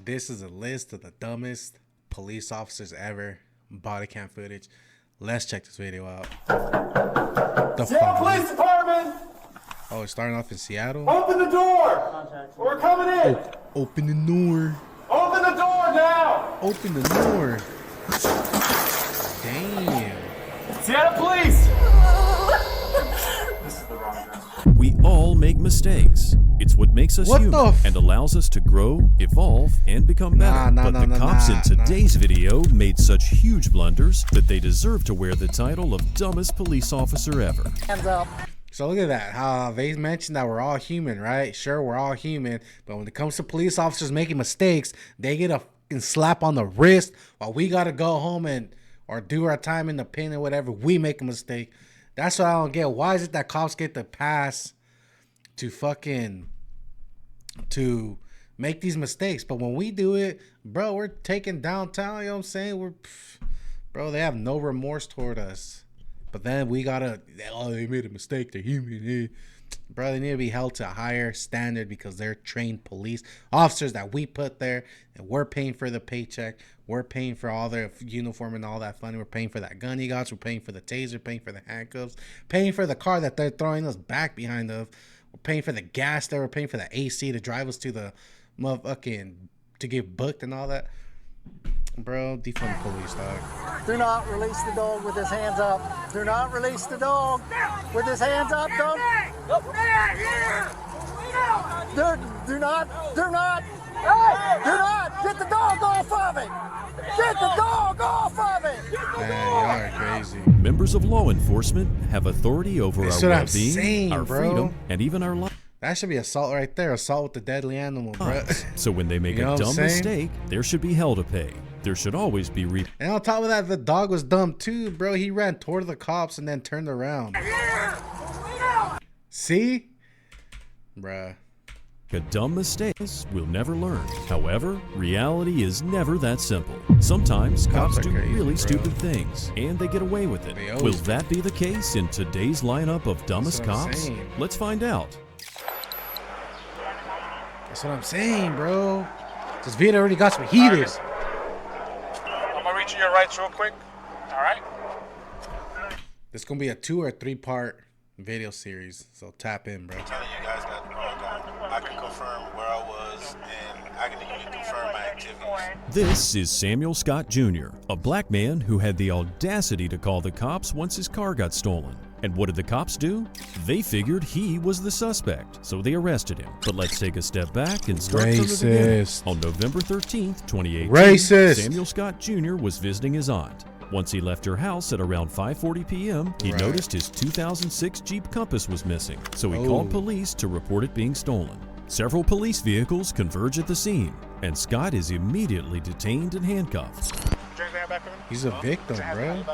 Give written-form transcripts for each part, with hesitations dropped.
This is a list of the dumbest police officers ever. Body cam footage. Let's check this video out. The Seattle Police Department! Oh, it's starting off in Seattle? Open the door! We're coming in! Open the door. Open the door now! Open the door. Damn. Seattle Police! This is the wrong address. We all make mistakes. It's what makes us human and allows us to grow, evolve, and become better. But the cops in today's video made such huge blunders that they deserve to wear the title of dumbest police officer ever. Hands up. So look at that, how they mentioned that we're all human, right? Sure, we're all human, but when it comes to police officers making mistakes, they get a fucking slap on the wrist while we gotta go home or do our time in the pen or whatever. We make a mistake. That's what I don't get. Why is it that cops get the pass to make these mistakes, but when we do it, bro, we're taking downtown, you know what I'm saying? Bro, they have no remorse toward us. But then we gotta, oh, they made a mistake, they're human. Bro, they need to be held to a higher standard because they're trained police officers that we put there, and we're paying for the paycheck. We're paying for all their uniform and all that fun. We're paying for that gun he got. We're paying for the taser, paying for the handcuffs, paying for the car that they're throwing us back behind of. We're paying for the gas there. We're paying for the AC to drive us to the motherfucking, to get booked and all that. Bro, defund the police, dog. Do not release the dog with his hands up. Do not release the dog with his hands up. Don't. Do not. Get the dog off of it. Get the dog off of it. Man, y'all are crazy. Members of law enforcement have authority over our well-being, our freedom, and even our life. That should be assault right there. Assault with the deadly animal, bro. So when they make a dumb mistake, there should be hell to pay. There should always be And on top of that, the dog was dumb too, bro. He ran toward the cops and then turned around. See? Bruh. A dumb mistake we'll never learn. However, reality is never that simple. Sometimes cops do really stupid things, and they get away with it. Will that be the case in today's lineup of dumbest cops? Let's find out. That's what I'm saying, bro. This video already got some heaters. I'm gonna reach your rights real quick. All right. This is gonna be a 2 or 3 part video series, so tap in, bro. I'm telling you guys that I can confirm where I was, and I can even confirm my activities. This is Samuel Scott Jr., a black man who had the audacity to call the cops once his car got stolen. And what did the cops do? They figured he was the suspect, so they arrested him. But let's take a step back and start from the beginning. On November 13th, 2018, Samuel Scott Jr. was visiting his aunt. Once he left her house at around 5:40 p.m., he noticed his 2006 Jeep Compass was missing, so he called police to report it being stolen. Several police vehicles converge at the scene, and Scott is immediately detained and handcuffed. He's a victim, bro.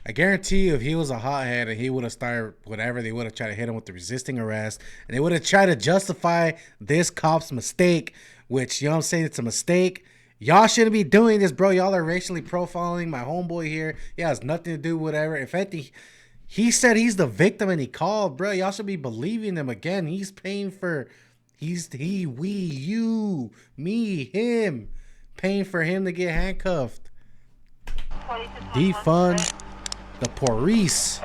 I guarantee you if he was a hothead and he would have started whatever, they would have tried to hit him with the resisting arrest, and they would have tried to justify this cop's mistake, which, you know what I'm saying, it's a mistake. Y'all shouldn't be doing this, bro. Y'all are racially profiling my homeboy here. He has nothing to do with whatever. In fact, he said he's the victim and he called, bro. Y'all should be believing him again. He's paying for, he, we, you, me, him, paying for him to get handcuffed. Defund the police.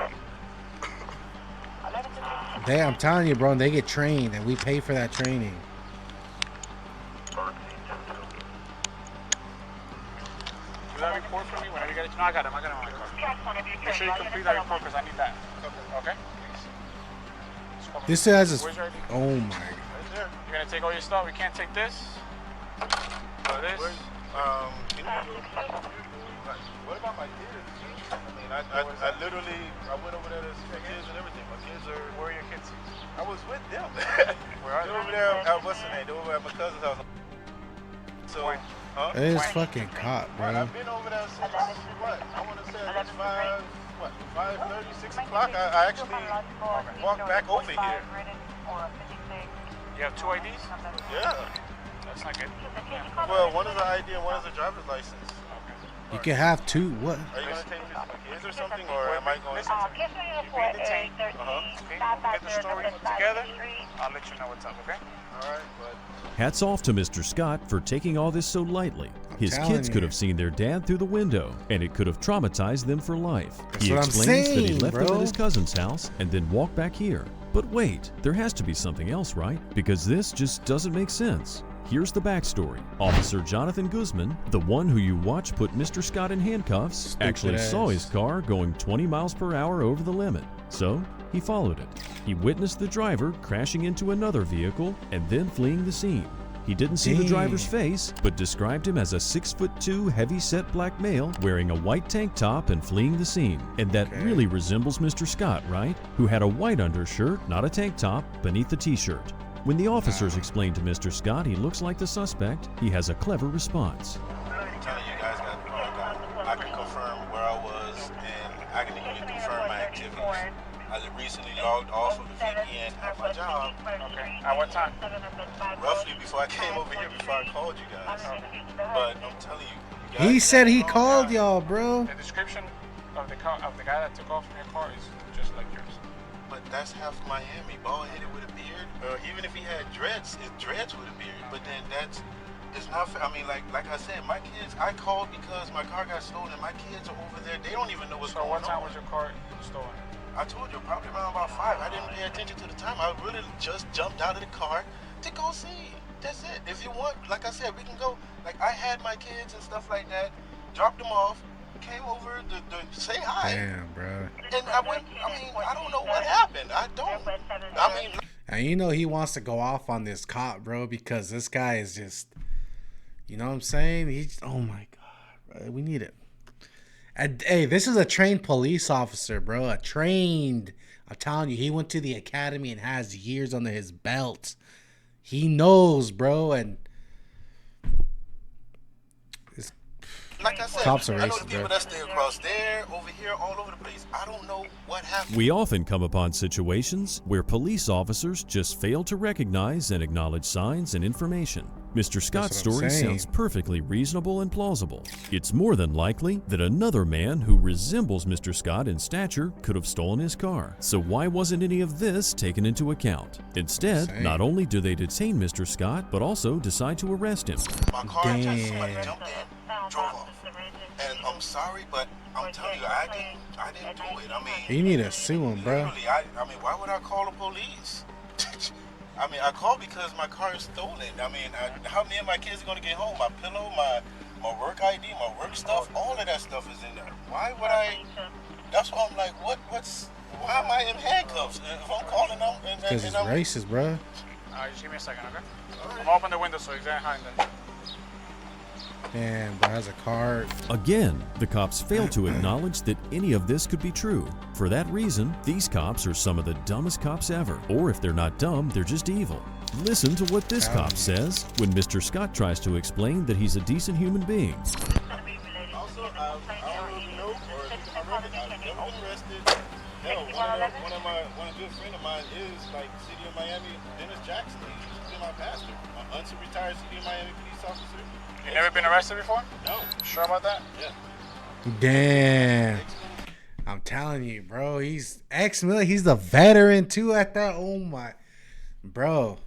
I'm telling you, bro, they get trained and we pay for that training. Do that report for me whenever you get it. No, I got him. I got him on my car. Make sure you complete that report because I need that. Okay? This has his. Oh my. You're gonna take all your stuff. We can't take this. This. What about my kids? I mean, I literally, I went over there to see my kids and everything. My kids are. Where are your kids? I was with them. Where are they? Over there at, what's the name? They were over at my cousin's house. So, It's fucking caught, bro. I've been over there since, what? I want to say at least 5:30, 6 o'clock. I actually walked back over here. You have 2 IDs? Yeah. That's not good. Well, one is an ID and one is a driver's license. You can have two. What? Are you gonna take his kids or something, or am I going? Listen to me. If we detain, okay, we'll get the story together. I'll let you know what's up, okay? All right, but Hats off to Mr. Scott for taking all this so lightly. His telling kids could you. have seen their dad through the window, and it could have traumatized them for life. He what I'm explains that he saying, left them bro. at his cousin's house and then walked back here. But wait, there has to be something else, right? Because this just doesn't make sense. Here's the backstory. Officer Jonathan Guzman, the one who you watch put Mr. Scott in handcuffs, Stupid actually saw ass. his car going 20 miles per hour over the limit. So he followed it. He witnessed the driver crashing into another vehicle and then fleeing the scene. He didn't see the driver's face, but described him as a 6'2" heavy-set black male wearing a white tank top and fleeing the scene. And that really resembles Mr. Scott, right? Who had a white undershirt, not a tank top, beneath the t-shirt. When the officers explained to Mr. Scott he looks like the suspect, he has a clever response. I'm telling you guys that I can confirm where I was, and I can even confirm my activities. I recently logged off of the VPN at my job, Okay. At what time? roughly before I came over here, before I called you guys. But I'm telling you, you guys He said he wrong called guy. y'all, bro. The description of the guy that took off from your car is just like yours. But that's half Miami, bald-headed with a beard. Even if he had dreads, it's dreads with a beard. But then it's not fair. I mean, like I said, my kids, I called because my car got stolen, and my kids are over there. They don't even know what's So going what time on. was your car stolen? I told you, probably around about 5. I didn't pay attention to the time. I really just jumped out of the car to go see. That's it. If you want, like I said, we can go. Like, I had my kids and stuff like that, dropped them off, came over to say hi. Damn, bro. And I went, I mean, I don't know what happened. I mean, And you know he wants to go off on this cop, bro, because this guy is just, you know what I'm saying? He's, oh my god, bro, we need it. And, hey, this is a trained police officer, bro. A trained. I'm telling you, he went to the academy and has years under his belt. He knows, bro, and like I said, Cops are I know racist, the people bro. that stay across there, over here, all over the place. I don't know what happened. We often come upon situations where police officers just fail to recognize and acknowledge signs and information. Mr. Scott's what I'm story saying. sounds perfectly reasonable and plausible. It's more than likely that another man who resembles Mr. Scott in stature could have stolen his car. So why wasn't any of this taken into account? Instead, Saying. not only do they detain Mr. Scott, but also decide to arrest him. My car just somebody Damn. jumped in, drove off. And I'm sorry, but I'm telling you, I didn't do it. I mean, you need to sue him, bro. literally, I mean, why would I call the police? I mean, I called because my car is stolen. I mean, how many of my kids are gonna get home? My pillow, my work ID, my work stuff, all of that stuff is in there. Why would I? That's why I'm like, why am I in handcuffs? If I'm calling them, Because he's I'm, racist, bro. Just give me a second, okay? I'm gonna open the window so he's behind them. Damn, bro, has a card. Again, the cops fail to acknowledge that any of this could be true. For that reason, these cops are some of the dumbest cops ever. Or if they're not dumb, they're just evil. Listen to what this cop says when Mr. Scott tries to explain that he's a decent human being. Also, I don't really know, or I've never been arrested. Hell, one good friend of mine is like City of Miami, Dennis Jackson. He's been my pastor, my retired City of Miami police officer. You never been arrested before? No. Sure about that? Yeah. Damn. I'm telling you, bro. He's ex-military. He's the veteran, too, at that. Oh, my. Bro,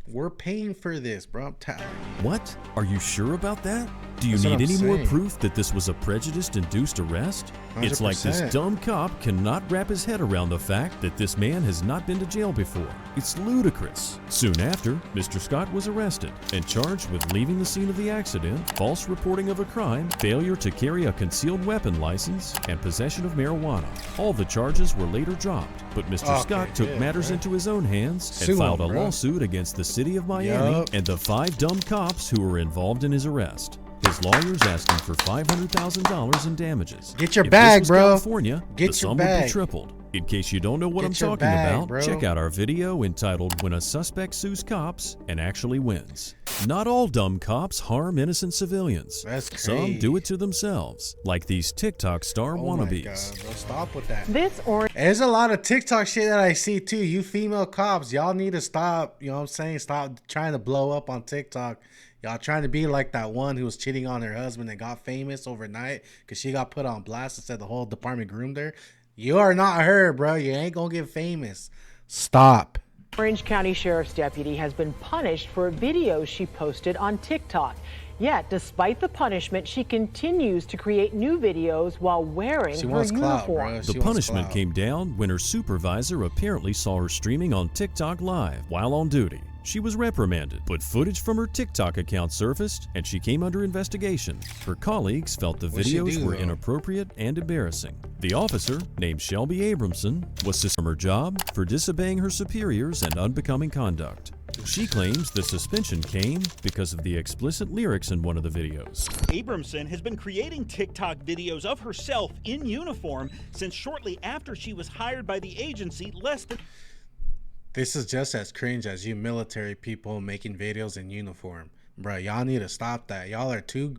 we're paying for this, bro. I'm telling you. What? Are you sure about that? Do you That's what need I'm any more saying. proof that this was a prejudice-induced arrest? It's like this 100%. dumb cop cannot wrap his head around the fact that this man has not been to jail before. It's ludicrous. Soon after, Mr. Scott was arrested and charged with leaving the scene of the accident, false reporting of a crime, failure to carry a concealed weapon license, and possession of marijuana. All the charges were later dropped, but Mr. Okay, Scott took good, matters bro. into his own hands and Sue him, filed a bro. lawsuit against the city of Miami Yup. and the 5 dumb cops who were involved in his arrest. His lawyer's asking for $500,000 in damages. Get your If bag, this was bro. California, Get the sum your would be bag. tripled. In case you don't know what Get I'm your talking bag, about, bro. check out our video entitled When a Suspect Sues Cops and Actually Wins. Not all dumb cops harm innocent civilians. That's Some crazy. do it to themselves, like these TikTok star Oh, wannabes. my God, bro. Stop with that. This or There's a lot of TikTok shit that I see, too. You female cops, y'all need to stop, you know what I'm saying? Stop trying to blow up on TikTok. Y'all trying to be like that one who was cheating on her husband and got famous overnight because she got put on blast and said the whole department groomed her. You are not her, bro. You ain't gonna get famous. Stop. Orange County Sheriff's deputy has been punished for a video she posted on TikTok. Yet, despite the punishment, she continues to create new videos while wearing her uniform. The punishment came down when her supervisor apparently saw her streaming on TikTok Live while on duty. She was reprimanded, but footage from her TikTok account surfaced and she came under investigation. Her colleagues felt the videos were inappropriate and embarrassing. The officer, named Shelby Abramson, was suspended from her job for disobeying her superiors and unbecoming conduct. She claims the suspension came because of the explicit lyrics in one of the videos. Abramson has been creating TikTok videos of herself in uniform since shortly after she was hired by the agency less than... This is just as cringe as you military people making videos in uniform. Bruh, y'all need to stop that. Y'all are too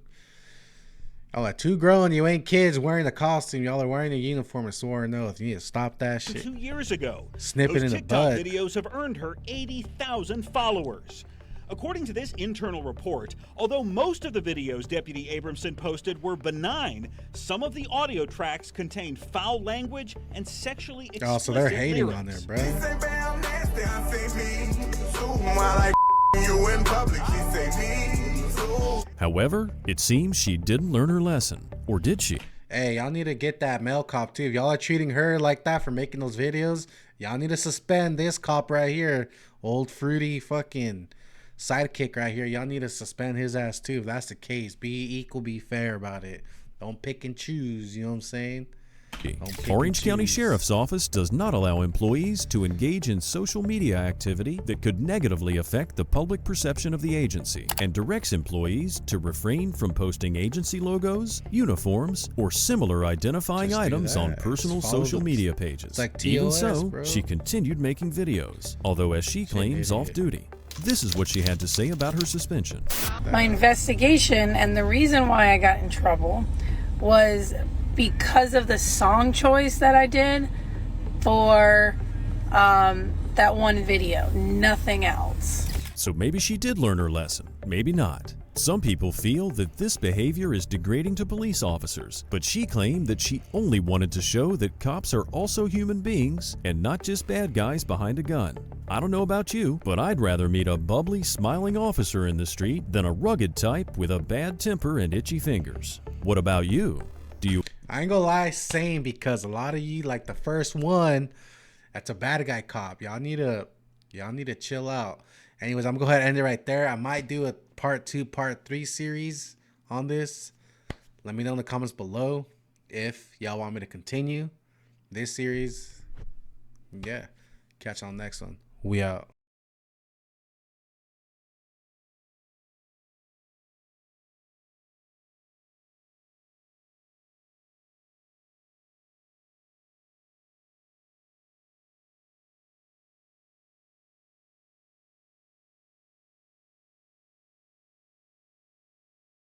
grown. You ain't kids wearing a costume. Y'all are wearing a uniform and swore an oath. You need to stop that shit. 2 years ago, snipping in the TikTok butt. videos have earned her 80,000 followers. According to this internal report, although most of the videos Deputy Abramson posted were benign, some of the audio tracks contained foul language and sexually explicit Oh, so they're hating lyrics. on there, bro. However, it seems she didn't learn her lesson. Or did she? Hey, y'all need to get that male cop too. If y'all are treating her like that for making those videos, y'all need to suspend this cop right here. Old fruity fucking sidekick right here. Y'all need to suspend his ass too. If that's the case, be equal, be fair about it. Don't pick and choose. You know what I'm saying? Orange County Sheriff's Office does not allow employees to engage in social media activity that could negatively affect the public perception of the agency and directs employees to refrain from posting agency logos, uniforms, or similar identifying items on personal social media pages. Like Even TOS, so, bro. she continued making videos, although as she claims off-duty. This is what she had to say about her suspension. My investigation and the reason why I got in trouble was because of the song choice that I did for that one video, nothing else. So maybe she did learn her lesson, maybe not. Some people feel that this behavior is degrading to police officers, but she claimed that she only wanted to show that cops are also human beings and not just bad guys behind a gun. I don't know about you, but I'd rather meet a bubbly, smiling officer in the street than a rugged type with a bad temper and itchy fingers. What about you? Do you... I ain't gonna lie, same, because a lot of you, like the first one, that's a bad guy cop. Y'all need to chill out. Anyways, I'm gonna go ahead and end it right there. I might do a part 2, part 3 series on this. Let me know in the comments below if y'all want me to continue this series. Yeah, catch you on the next one. We out.